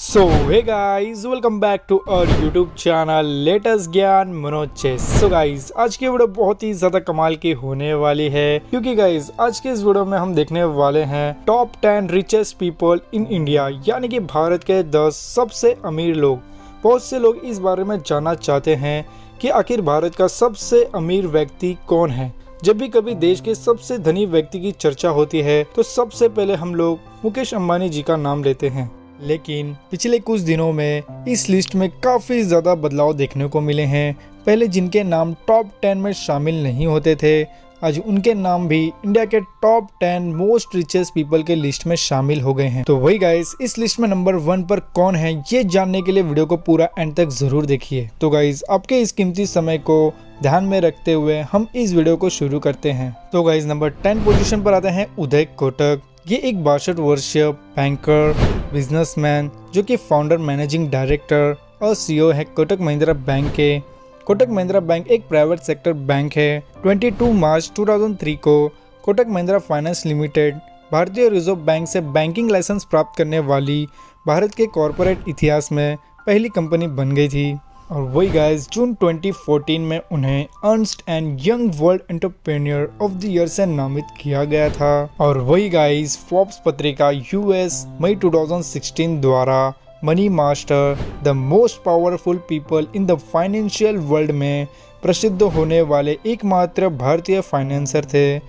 So hey guys, welcome back to our YouTube channel latest Gyan Manoj chess. So guys, आज की video बहुत ही ज्यादा कमाल की होने वाली है क्योंकि गाइस आज के इस वीडियो में हम देखने वाले हैं top 10 richest people in India, यानी कि भारत के 10 सबसे अमीर लोग। बहुत से लोग इस बारे में जानना चाहते हैं कि आखिर भारत का सबसे अमीर व्यक्ति कौन है। जब भी कभी देश के सबसे धनी व्यक्ति की चर्चा होती है तो सबसे पहले हम लोग मुकेश अंबानी जी का नाम लेते हैं, लेकिन पिछले कुछ दिनों में इस लिस्ट में काफ़ी ज़्यादा बदलाव देखने को मिले हैं। पहले जिनके नाम टॉप 10 में शामिल नहीं होते थे, आज उनके नाम भी इंडिया के टॉप 10 मोस्ट रिचेस्ट पीपल के लिस्ट में शामिल हो गए हैं। तो वही गाइस, इस लिस्ट में नंबर 1 पर कौन है ये जानने के लिए वीडियो को पूरा एंड तक जरूर देखिए। तो गाइस, आपके इस कीमती समय को ध्यान में रखते हुए हम इस वीडियो को शुरू करते हैं। तो गाइस, नंबर 10 पोजीशन पर आते हैं उदय कोटक। ये एक 62 वर्षीय बैंकर, बिजनेसमैन जो कि फाउंडर, मैनेजिंग डायरेक्टर और सीईओ है कोटक महिंद्रा बैंक के। कोटक महिंद्रा बैंक एक प्राइवेट सेक्टर बैंक है। 22 मार्च 2003 को कोटक महिंद्रा फाइनेंस लिमिटेड भारतीय रिजर्व बैंक से बैंकिंग लाइसेंस प्राप्त करने वाली भारत के कॉरपोरेट इतिहास में पहली कंपनी बन गई थी। और वही गाइस, जून 2014 में उन्हें Ernst and young world entrepreneur of the year से नामित किया गया था। और वही गाइस, फोर्ब्स पत्रिका यूएस मई 2016 द्वारा money master the most powerful people in the financial world में प्रसिद्ध होने वाले एकमात्र भारतीय फाइनेंसर थे।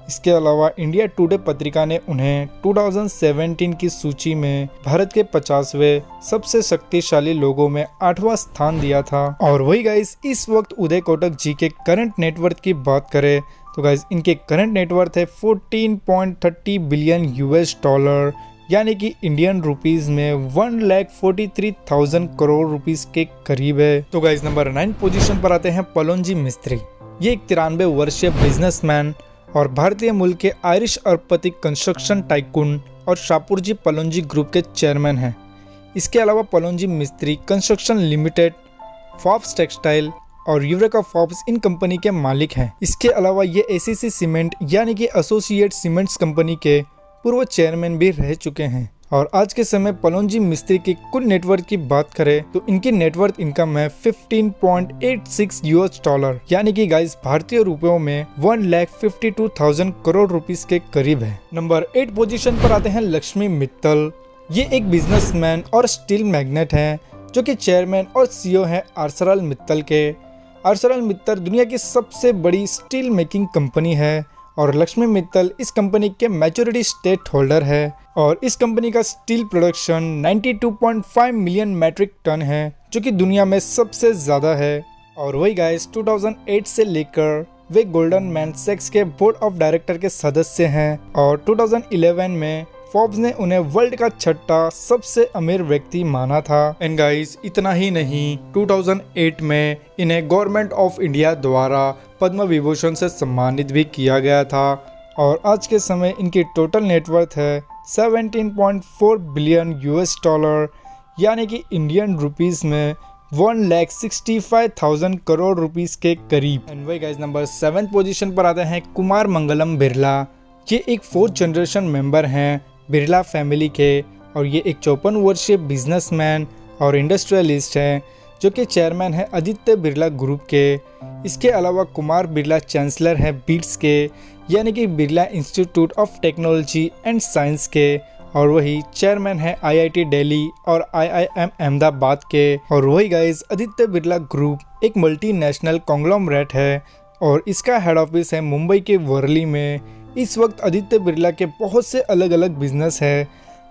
इसके अलावा इंडिया टुडे पत्रिका ने उन्हें 2017 की सूची में भारत के 50वें सबसे शक्तिशाली लोगों में 8वां स्थान दिया था। और वही गाइस, इस वक्त उदय कोटक जी के करंट नेटवर्थ की बात करें तो गाइस, इनके करंट नेटवर्थ है 14.30 बिलियन यूएस डॉलर, यानी कि इंडियन रुपीस में 1,43,000 करोड़ रुपीस के करीब है। तो गाइस, नंबर 9 पोजीशन पर आते हैं पलोनजी मिस्त्री। ये एक 93 वर्षीय बिजनेसमैन और भारतीय मूल के आयरिश अरबपति कंस्ट्रक्शन टाइकून और शाहपुरजी पलोनजी ग्रुप के चेयरमैन हैं। इसके अलावा पलोनजी मिस्त्री कंस्ट्रक्शन लिमिटेड, फोर्ब्स टेक्सटाइल और यूरेका फोर्ब्स इन कंपनी के मालिक हैं। इसके अलावा ये एसीसी सीमेंट यानी कि एसोसिएट सीमेंट्स कंपनी के पूर्व चेयरमैन भी रह चुके हैं। और आज के समय पलोनजी मिस्त्री की कुल नेटवर्थ की बात करें तो इनकी नेटवर्थ इनकम है 15.86 यूएस डॉलर, यानी कि गाइस भारतीय रुपयों में 1,52,000 करोड़ रुपीस के करीब है। नंबर 8 पोजीशन पर आते हैं लक्ष्मी मित्तल। ये एक बिजनेसमैन और स्टील मैग्नेट हैं जो कि चेयरमैन और सीईओ है आर्सरल मित्तल के। आर्सरल मित्तल दुनिया की सबसे बड़ी स्टील मेकिंग कंपनी है और लक्ष्मी मित्तल इस कंपनी के मैच्योरिटी स्टेक होल्डर है। और इस कंपनी का steel production 92.5 million metric ton है, जो कि दुनिया में सबसे ज़्यादा है। और वही गाइस, 2008 से लेकर वे गोल्डन मैन सैक्स के बोर्ड ऑफ डायरेक्टर के सदस्य हैं और 2011 में फोर्ब्स ने उन्हें वर्ल्ड का 6ठा सबसे अमीर व्यक्ति माना था। एंड गाइस, इतना ही नहीं, 2008 में इन्हें गवर्नमेंट ऑफ इंडिया द्वारा पद्म विभूषण से सम्मानित भी किया गया था। और आज के समय इनकी टोटल नेटवर्थ है 17.4 बिलियन यूएस डॉलर, यानी कि इंडियन रुपीस में 1,65,000 करोड़ रुपीस के करीब। एंड वही गाइस, नंबर 7 पोजीशन पर आते हैं कुमार मंगलम बिरला। ये एक 4th जनरेशन मेंबर हैं बिरला फैमिली के और ये एक 54 वर्षीय बिजनेसमैन और इंडस्ट्रियलिस्ट हैं जो कि चेयरमैन है आदित्य बिरला ग्रुप के। इसके अलावा कुमार बिरला चांसलर हैं बीट्स के, यानी कि Birla institute of technology and science के। और वही चेयरमैन है आईआईटी दिल्ली और आईआईएम अहमदाबाद के। और वही गाइस, आदित्य बिरला ग्रुप एक मल्टीनेशनल कॉन्ग्लोमरेट है और इसका हेड ऑफिस है मुंबई के वर्ली में। इस वक्त आदित्य बिरला के बहुत से अलग अलग बिजनेस है,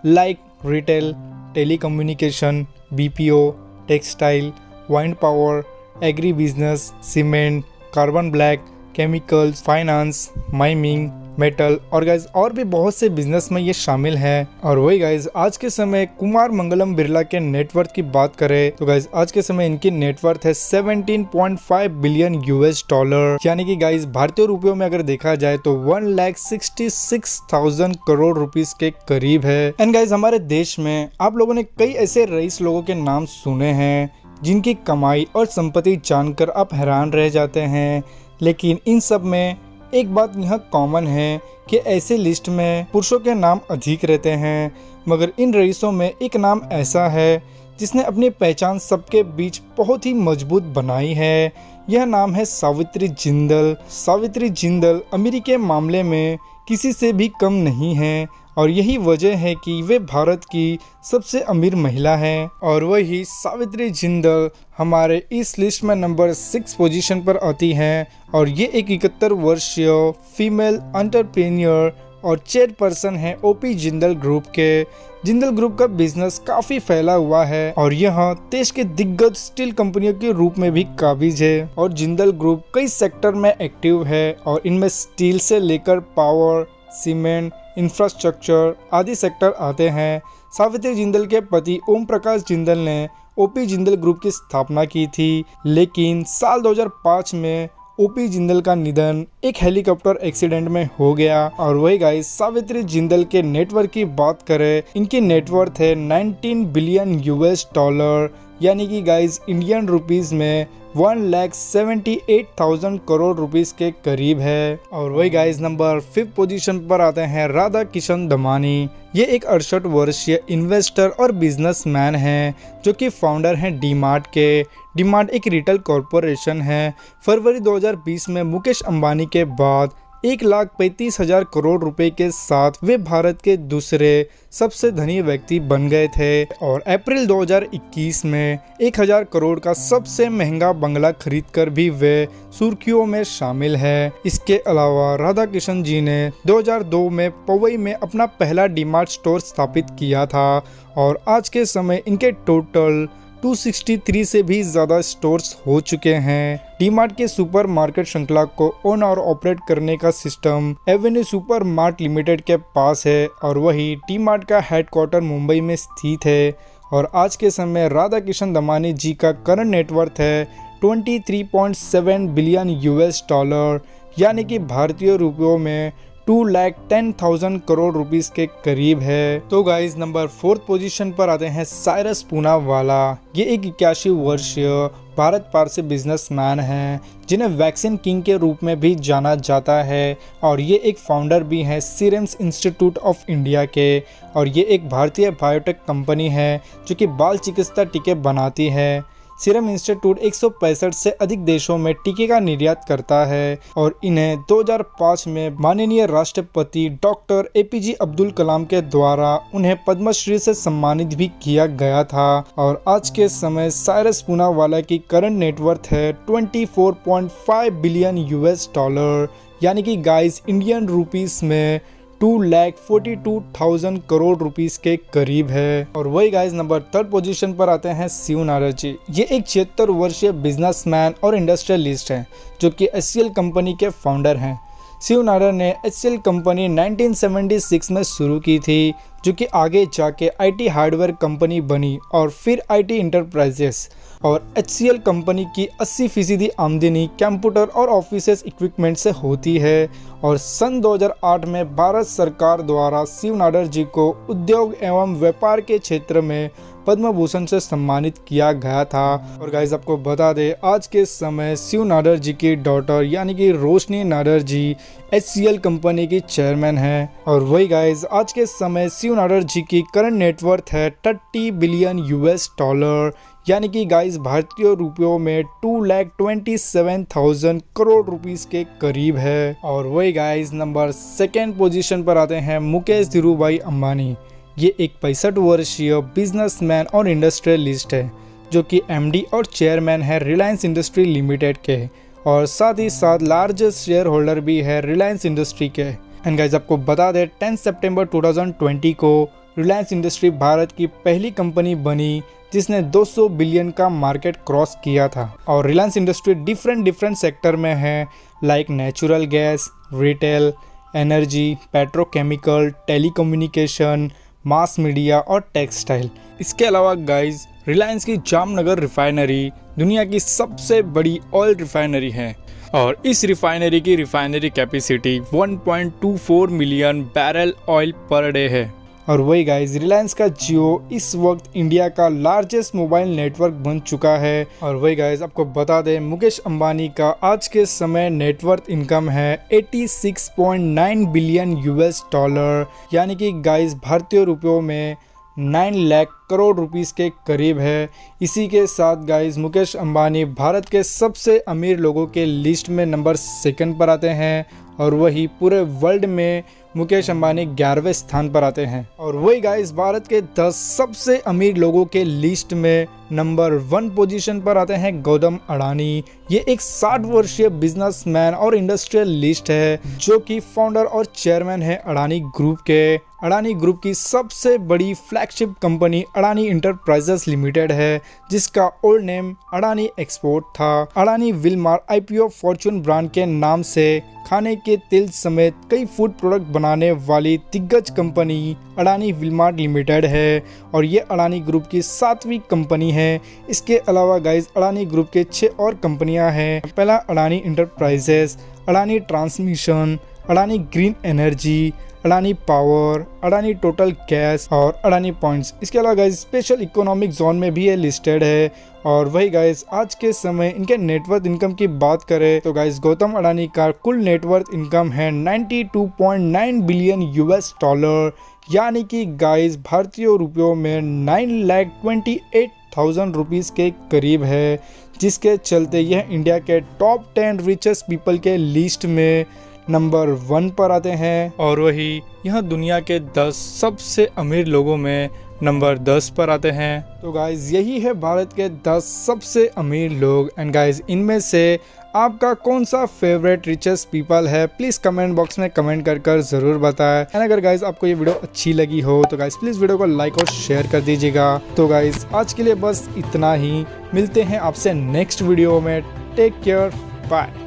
like retail, telecommunication, BPO, textile, wind power, agri business, cement, carbon black, chemicals, finance, mining, metal और गाइज और भी बहुत से बिजनेस में ये शामिल हैं। और वही गाइज, आज के समय कुमार मंगलम बिरला के नेटवर्थ की बात करें तो गाइज आज के समय इनकी नेटवर्थ है 17.5 बिलियन यूएस डॉलर, यानी कि गाइज भारतीय रुपयों में अगर देखा जाए तो 1,66,000 करोड़ रुपीस के करीब है। एंड गाइज, हमारे देश में आप लोगों ने कई ऐसे रईस लोगों के नाम सुने हैं जिनकी कमाई और संपत्ति जानकर आप हैरान रह जाते हैं, लेकिन इन सब में एक बात यहाँ कॉमन है कि ऐसे लिस्ट में पुरुषों के नाम अधिक रहते हैं, मगर इन रईसों में एक नाम ऐसा है जिसने अपनी पहचान सबके बीच बहुत ही मजबूत बनाई है। यह नाम है सावित्री जिंदल। सावित्री जिंदल अमीरी के मामले में किसी से भी कम नहीं है और यही वजह है कि वे भारत की सबसे अमीर महिला हैं। और वही सावित्री जिंदल हमारे इस लिस्ट में नंबर 6 पोजीशन पर आती हैं और ये एक 71 वर्षीय फीमेल एंटरप्रेन्योर और चेयरपर्सन है ओपी जिंदल ग्रुप के। जिंदल ग्रुप का बिजनेस काफी फैला हुआ है और यह देश के दिग्गज स्टील कंपनियों के रूप में भी काबिज है। और जिंदल ग्रुप कई सेक्टर में एक्टिव है और इनमें स्टील से लेकर पावर, सीमेंट, इंफ्रास्ट्रक्चर आदि सेक्टर आते हैं। सावित्री जिंदल के पति ओम प्रकाश जिंदल ने ओपी जिंदल ग्रुप की स्थापना की थी, लेकिन साल 2005 में ओपी जिंदल का निधन एक हेलीकॉप्टर एक्सीडेंट में हो गया। और वही गाइस सावित्री जिंदल के नेटवर्क की बात करें, इनकी नेटवर्थ है 19 बिलियन US$, यानी कि गाइस इंडियन रुपीस में 1,78,000 करोड़ रुपीस के करीब है। और वही गाइस नंबर 5 पोजीशन पर आते हैं राधा किशन दमानी। ये एक 68 वर्षीय इन्वेस्टर और बिजनेसमैन हैं जो कि फाउंडर हैं डी-मार्ट के। डी-मार्ट एक रिटेल कॉरपोरेशन है। फरवरी 2020 में मुकेश अंबानी के बाद 1,35,000 करोड़ रुपए के साथ वे भारत के दूसरे सबसे धनी व्यक्ति बन गए थे। और अप्रैल 2021 में 1,000 करोड़ का सबसे महंगा बंगला खरीदकर भी वे सुर्खियों में शामिल है। इसके अलावा राधा किशन जी ने 2002 में पवई में अपना पहला डी-मार्ट स्टोर स्थापित किया था और आज के समय इनके टोटल 263 से भी ज़्यादा स्टोर्स हो चुके हैं। डी-मार्ट के सुपर मार्केट श्रृंखला को ओन और ऑपरेट करने का system Avenue super mart limited के पास है और वही डी-मार्ट का हेडक्वार्टर मुंबई में स्थित है। और आज के समय राधा किशन दमानी जी का करंट नेटवर्थ है 23.7 बिलियन US$, यानी कि भारतीय रुपयों में 2,10,000 करोड़ रुपीस के करीब है। तो गाइज नंबर 4 पोजीशन पर आते हैं साइरस पूनावाला। ये एक 81 वर्षीय भारत पारसी बिजनेसमैन हैं जिन्हें वैक्सीन किंग के रूप में भी जाना जाता है और ये एक फाउंडर भी हैं सीरम्स इंस्टीट्यूट ऑफ इंडिया के। और ये एक भारतीय बायोटेक कंपनी है जो कि बाल चिकित्सा टीके बनाती है। सीरम इंस्टीट्यूट 165 से अधिक देशों में टीके का निर्यात करता है और इन्हें 2005 में माननीय राष्ट्रपति डॉक्टर APJ अब्दुल कलाम के द्वारा उन्हें पद्मश्री से सम्मानित भी किया गया था। और आज के समय साइरस पूनावाला की करंट नेटवर्थ है 24.5 बिलियन US$, यानी कि गाइस इंडियन रुपीस में 2,42,000 करोड़ रुपीस के करीब है। और वही गाइस नंबर 3 पोजीशन पर आते हैं शिव नायर जी। ये एक 76 वर्षीय बिजनेसमैन और इंडस्ट्रियलिस्ट हैं जो कि HCL कंपनी के फाउंडर हैं। शिव नायर ने HCL कंपनी 1976 में शुरू की थी जो कि आगे जाके IT हार्डवेयर कंपनी बनी और फिर IT इंटरप्राइजेस। और HCL कंपनी की 80% आमदनी कंप्यूटर और ऑफिसेस इक्विपमेंट से होती है। और सन 2008 में भारत सरकार द्वारा शिव नायर जी को उद्योग एवं व्यापार के क्षेत्र में पद्म भूषण से सम्मानित किया गया था। और गाइस आपको बता दें आज के समय शिव नायर जी की डॉटर यानी कि रोशनी नायर जी HCL कंपनी की चेयरमैन है। और वही गाइस आज के समय शिव नायर जी की करंट नेटवर्थ है 30 बिलियन US$, यानी कि गाइस भारतीय रुपयों में 2,27,000 करोड़ रुपीस के करीब है। और वही गाइस नंबर 2 पोजीशन पर आते हैं मुकेश धीरूभाई अंबानी। ये एक 65 वर्षीय बिजनेसमैन और इंडस्ट्रियलिस्ट है जो कि MD और चेयरमैन है रिलायंस इंडस्ट्री लिमिटेड के और साथ ही साथ लार्जेस्ट शेयर होल्डर भी है रिलायंस इंडस्ट्री के। एंड गाइस आपको बता दें 10 सितंबर 2020 को रिलायंस इंडस्ट्री भारत की पहली कंपनी बनी जिसने 200 बिलियन का मार्केट क्रॉस किया था। और रिलायंस इंडस्ट्री डिफरेंट सेक्टर में है like natural gas, retail, energy, petrochemical, telecommunication, mass media और टेक्सटाइल। इसके अलावा गाइज रिलायंस की जामनगर रिफाइनरी दुनिया की सबसे बड़ी ऑयल रिफाइनरी है और इस रिफाइनरी की refinery capacity 1.24 million barrel oil per day है। और वही गाइज रिलायंस का जियो इस वक्त इंडिया का लार्जेस्ट मोबाइल नेटवर्क बन चुका है। और वही गाइज आपको बता दें मुकेश अंबानी का आज के समय नेटवर्थ इनकम है 86.9 बिलियन US$, यानी कि गाइज भारतीय रुपयों में 9 लाख करोड़ रुपीस के करीब है। इसी के साथ गाइज मुकेश अंबानी भारत के सबसे अमीर लोगों के लिस्ट में नंबर 2 पर आते हैं और वही पूरे वर्ल्ड में मुकेश अंबानी 11वें स्थान पर आते हैं। और वही गाइस भारत के 10 सबसे अमीर लोगों के लिस्ट में नंबर 1 पोजीशन पर आते हैं गौतम अडानी। ये एक 60 वर्षीय बिजनेसमैन और इंडस्ट्रियलिस्ट है जो कि फाउंडर और चेयरमैन है अडानी ग्रुप के। अडानी ग्रुप की सबसे बड़ी flagship company Adani enterprises limited है जिसका ओल्ड नेम अडानी एक्सपोर्ट था। Adani Wilmar IPO Fortune brand के नाम से खाने के तेल समेत कई फूड प्रोडक्ट बनाने वाली दिग्गज कंपनी अडानी विलमार लिमिटेड है और ये अडानी ग्रुप की 7वीं कंपनी है। इसके अलावा गाइज अडानी ग्रुप के 6 और कंपनियां हैं। पहला Adani enterprises, Adani transmission, Adani green energy, Adani power, Adani total gas और अडानी पॉइंट्स। इसके अलावा गाइज स्पेशल इकोनॉमिक जोन में भी ये लिस्टेड है। और वही गाइज आज के समय इनके नेटवर्थ इनकम की बात करें तो गाइज गौतम अडानी का कुल नेटवर्थ इनकम है 92.9 बिलियन US$, यानी कि गाइज भारतीय रुपयों में 9,28,000 रुपीस के करीब है, जिसके चलते यह इंडिया के टॉप 10 रिचेस्ट पीपल के लिस्ट में नंबर 1 पर आते हैं। और वही यह दुनिया के 10 सबसे अमीर लोगों में नंबर 10 पर आते हैं। तो गाइज यही है भारत के 10 सबसे अमीर लोग। एंड गाइज इनमें से आपका कौन सा फेवरेट रिचेस्ट पीपल है, प्लीज़ कमेंट बॉक्स में कमेंट कर ज़रूर बताएं। एंड अगर गाइज आपको ये वीडियो अच्छी लगी हो तो गाइज प्लीज़ वीडियो को लाइक और शेयर कर दीजिएगा। तो गाइज आज के लिए बस इतना ही, मिलते हैं आपसे नेक्स्ट वीडियो में। Take care, bye.